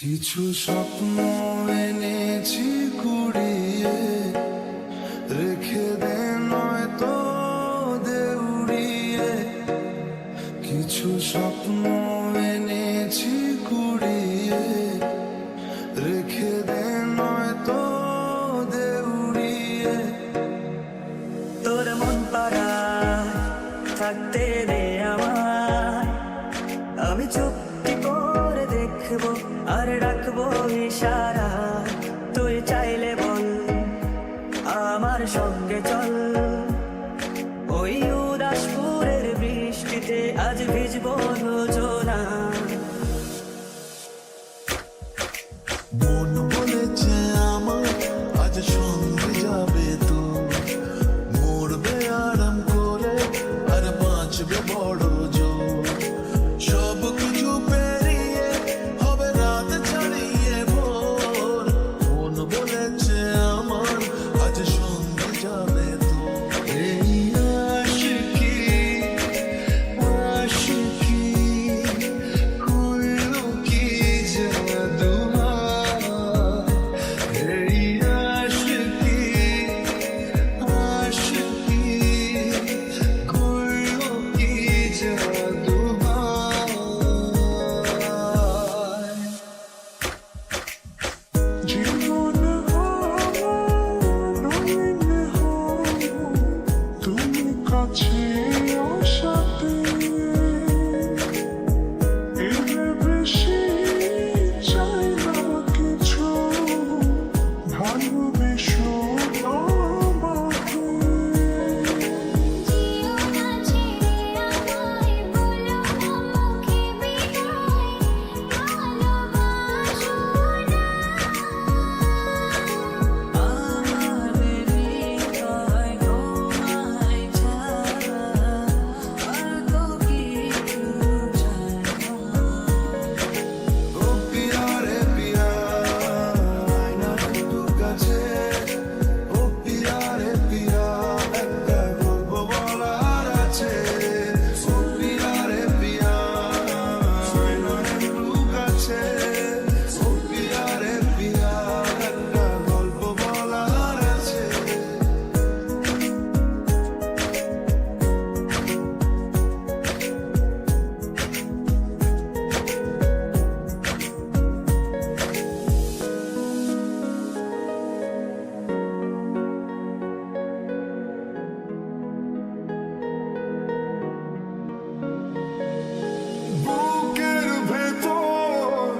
কিছু স্বপ্ন এনেছি কুড়িয়ে, রেখে দে নয়তো দেউড়িয়ে। কিছু স্বপ্ন এনেছি কুড়িয়ে, রেখে দে নয়তো দেউড়িয়ে। তোর মন পাড়া থাকতে দে আমায়, আমি চুপটি করে দেখবো আর রাখবো ইশারা। তুই চাইলে বল আমার সঙ্গে চল, ওই উদাসপুরের বৃষ্টিতে আজ ভিজবো দুজনা। মন বলেছে আমার আজ সঙ্গে যাবে তো, মরবে আরাম করে আর বাঁচবে বড় জোর। সব কিছু পেরিয়ে হবে রাত ছাড়িয়ে ভোর। মন বলেছে আমার আজ সঙ্গে যাবে তো। এই আশিকি আশিকি হইল কি জাদু। এই আশিকি আশিকি হইল কি জাদু। জীবন রঙিন তুমি কাছে আসাতে, এর বেশি চাই না কিছু, ভালোবেসো আমাকে। জিও না ছেড়ে আমায়, বলো না মুখে বিদায়, ভালোবাসো না। আমার হৃদয় তোমায় ছাড়া আর তো কিছু চাই না। ও পিয়া রে পিয়া, আয়না একটু কাছে। ও পিয়া রে পিয়া, একটা গল্প বলার আছে। ও পিয়া রে পিয়া, আয়না একটু কাছে। ও পিয়া রে পিয়া, একটা গল্প বলার আছে। বুকের ভেতর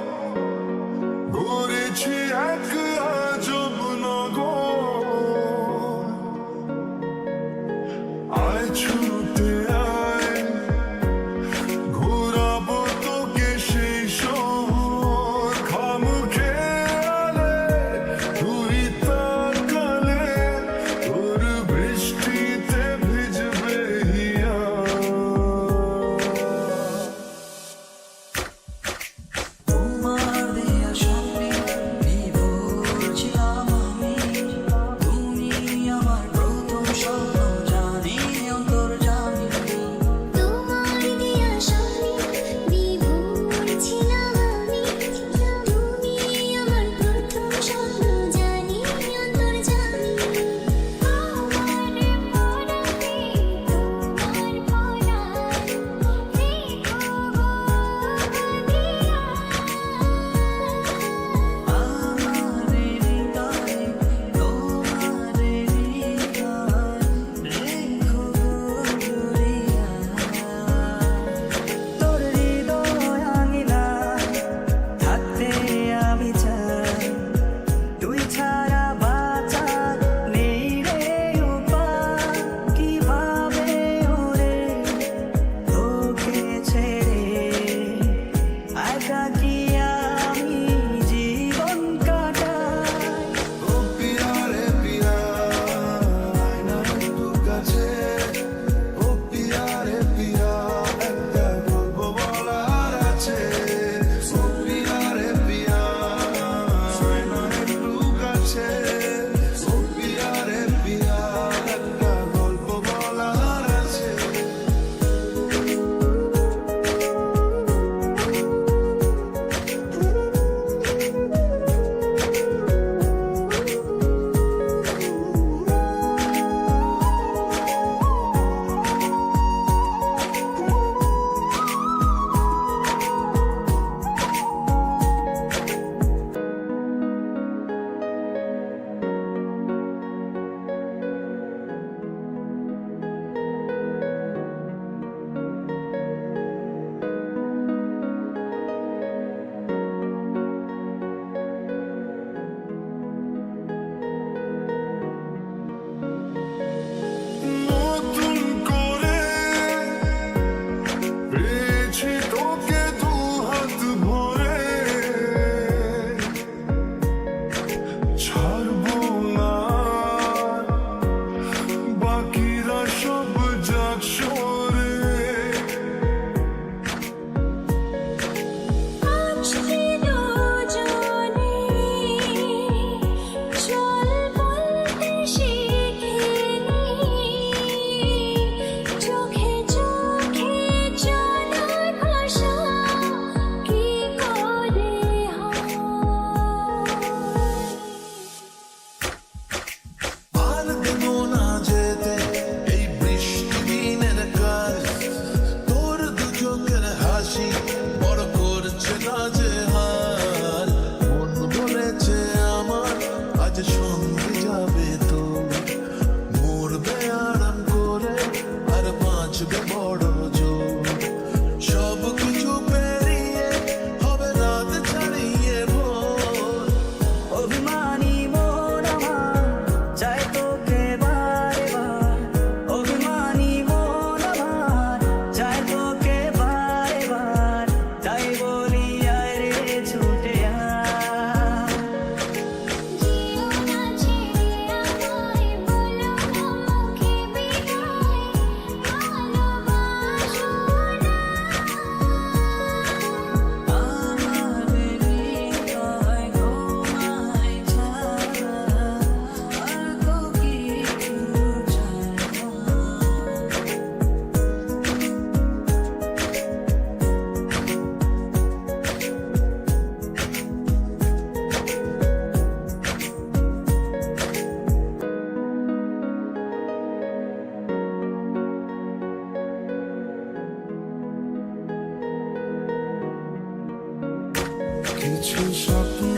কিছু স্বপ্ন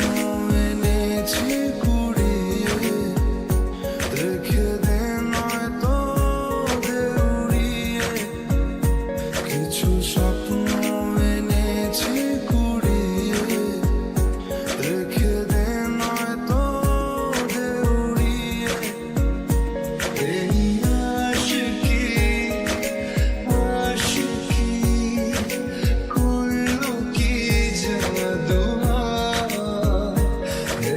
এনেছি কুড়িয়ে, রেখে দে নয়তো দে উড়িয়ে। কিছু স্বপ্ন এনেছি কুড়িয়ে, রেখে দে নয়তো দে উড়িয়ে। এই আশিকি আশিকি করলো কি জাদু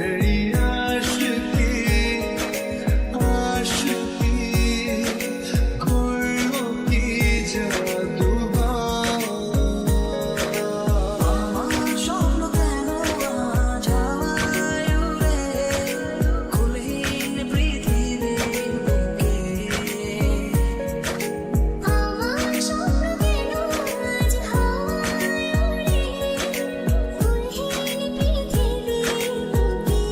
এই আশিকি আশিকি করলো কি জাদু। আমার স্বপ্ন কেন আজ হাওয়ায় উড়ে, কুলহীন পৃথিবীর বুকে। আমার স্বপ্ন কেন আজ হাওয়ায় উড়ে, ফুলহীন পৃথিবীর বুকে।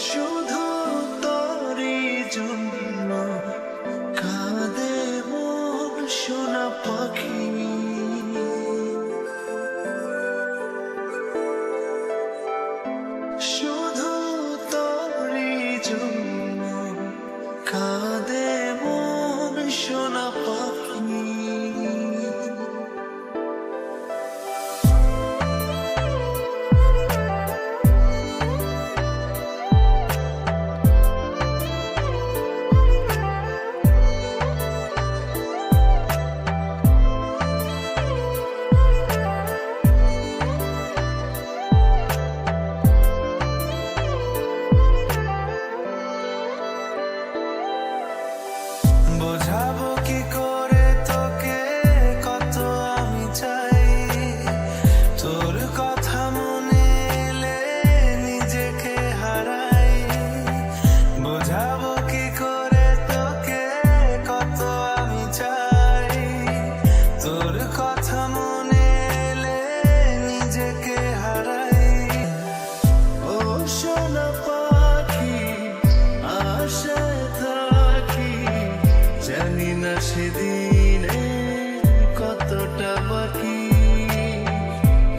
শুধু তোরই জন্য কাঁদে মন সোনা পাখি। শুধু তোরই জন্য কাঁদে মন সোনা পাখি। বোঝাবো কি করে তোকে কত আমি চাই, তোর কথা মনে এলে নিজেকে হারাই। বোঝাবো কি করে তোকে কত আমি চাই, তোর কথা মনে এলে নিজেকে হারাই। ও সোনা পাখি আশায় থাকি, জানি না সেদিনে কতটা বাকি।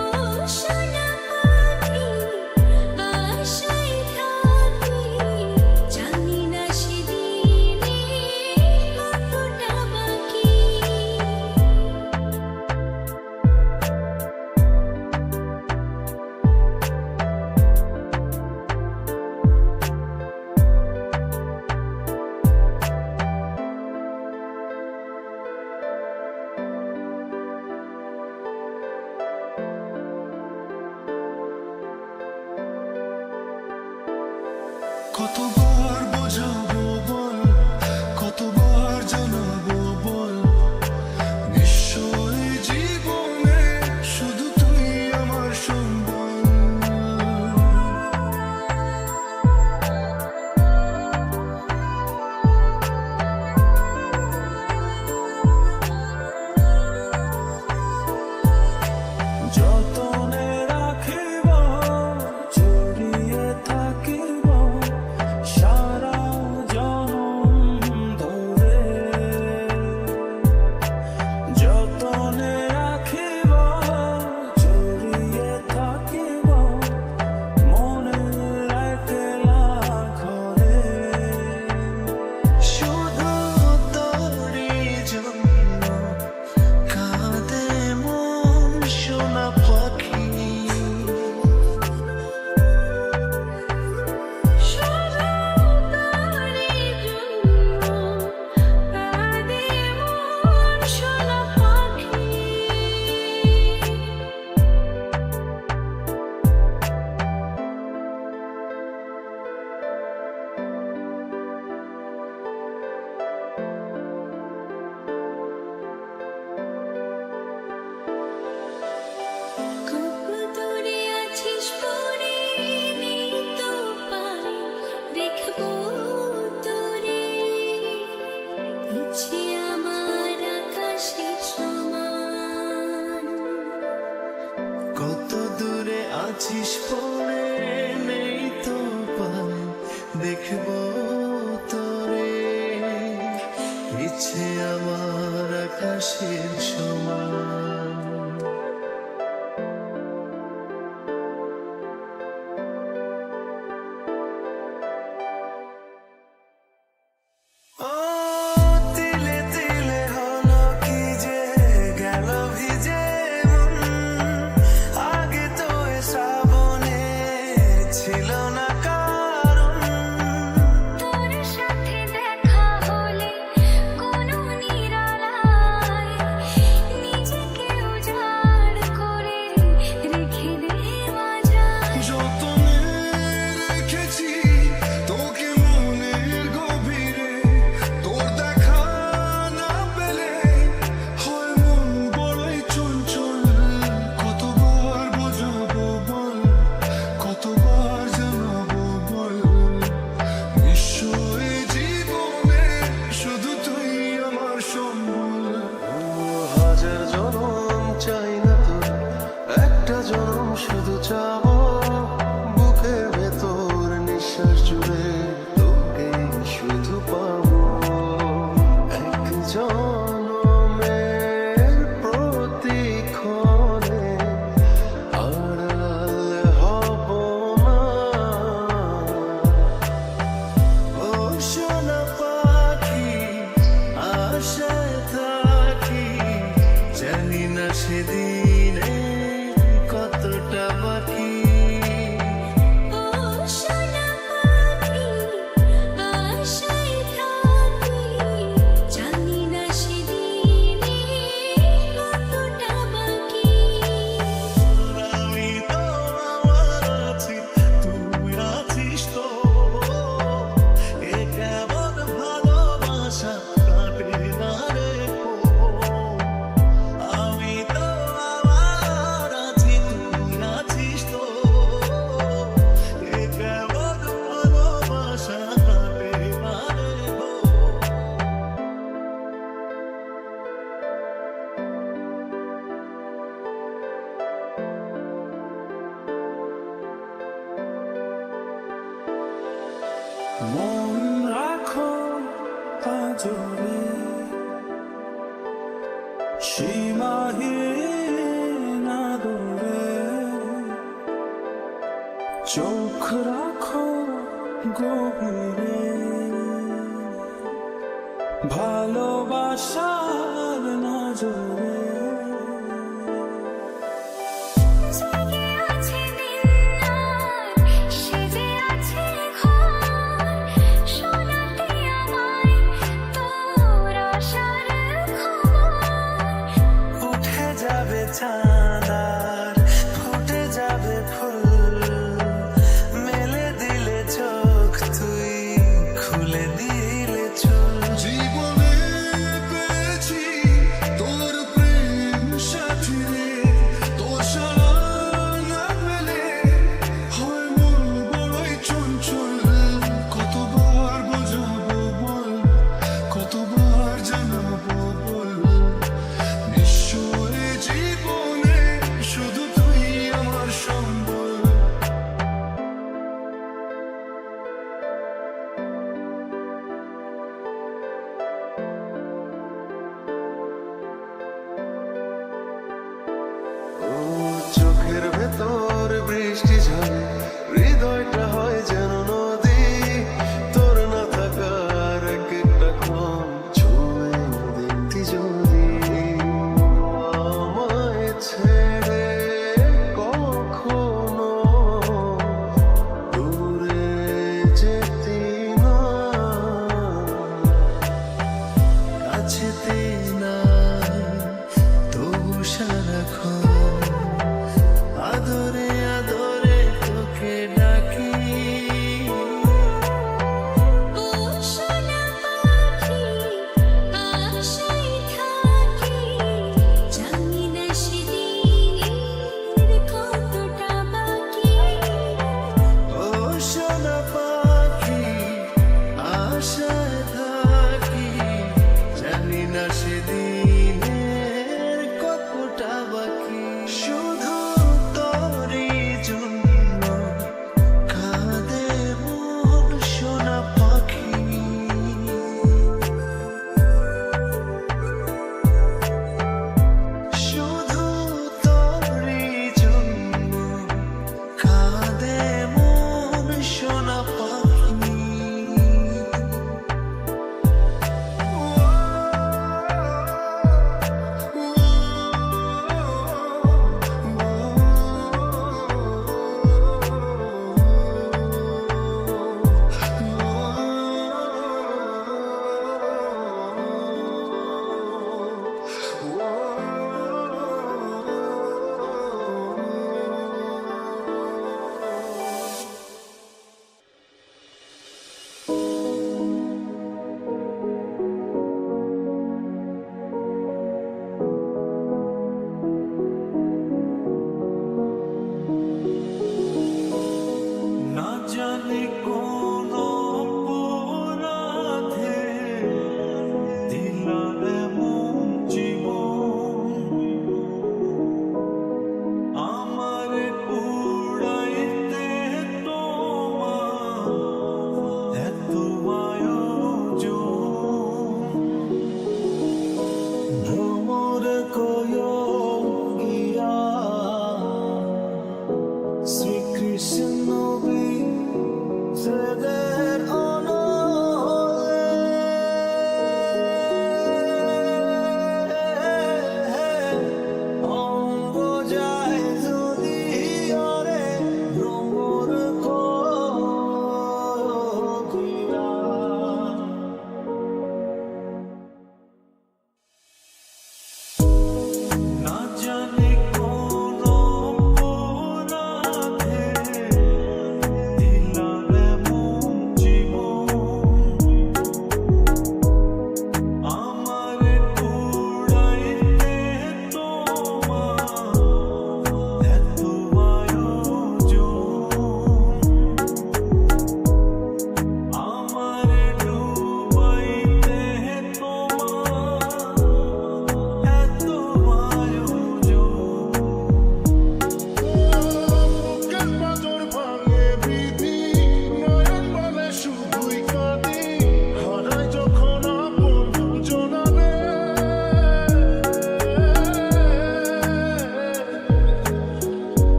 ও সোনা পাখি আশায় থাকি, জানি না সেদিনে কতটা বাকি। কতবার বোঝাবো বল, কতবার জানাবো বল, নিশ্চয় জীবনে শুধু তুই আমার সম্বল। যতনে রাখিব, জড়িয়ে থাকিব, আছিস পড়ে নেই তো পায় দেখবো তোরে ইচ্ছে আমার আকাশের সমান ও তিলে তিলে হলো কি যে গেল ভিজে মন আগে তো এ শ্রাবণে ছিল না কারণ তোর সাথে দেখা হলে কোনো নিরালায় নিজেকে উজাড় করে রেখে দেওয়া যায়। যতনে রেখেছি তোকে মনের গভীরে তোর দেখা না পেলে হয় মন বড়ই চঞ্চল কতবার বোঝাবো বল কতবার জানাবো বল নিশ্চয় জীবনে শুধু তুই আমার সম্বল হাজার জনম চাই না তোর একটা জনম শুধু চাবো বুকের ভেতর নিঃশ্বাস জুড়ে তোকে শুধু পাবো এক জনমের প্রতিক্ষণে আড়াল হব না ও সোনা পাখি আশায় থাকি জানি না সেদিনে কতটা বাকি ও সোনা পাখি আশায় থাকি জানি না সেদিনে কতটা বাকি। আমি তো আমার আছি তুই আছিস তো এ কেমন ভালোবাসা কাটে না রে আমি তো আমার আছি তুই আছিস তো এ কেমন ভালোবাসা কাটে না রে মন রাখো পাঁজরে সীমাহীন আদরে চোখ রাখো গভীরে ভালোবাসার নজরে জেগে আছে দিন রাত সেজে আছে ঘর শোনাতে আমায় তোর আশার খবর। উঠে যাবে চাঁদ আর ফুটে যাবে ফুল মেলে দিলে চোখ তুই খুলে দিলে চুল জীবনে পেয়েছি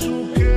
সুখে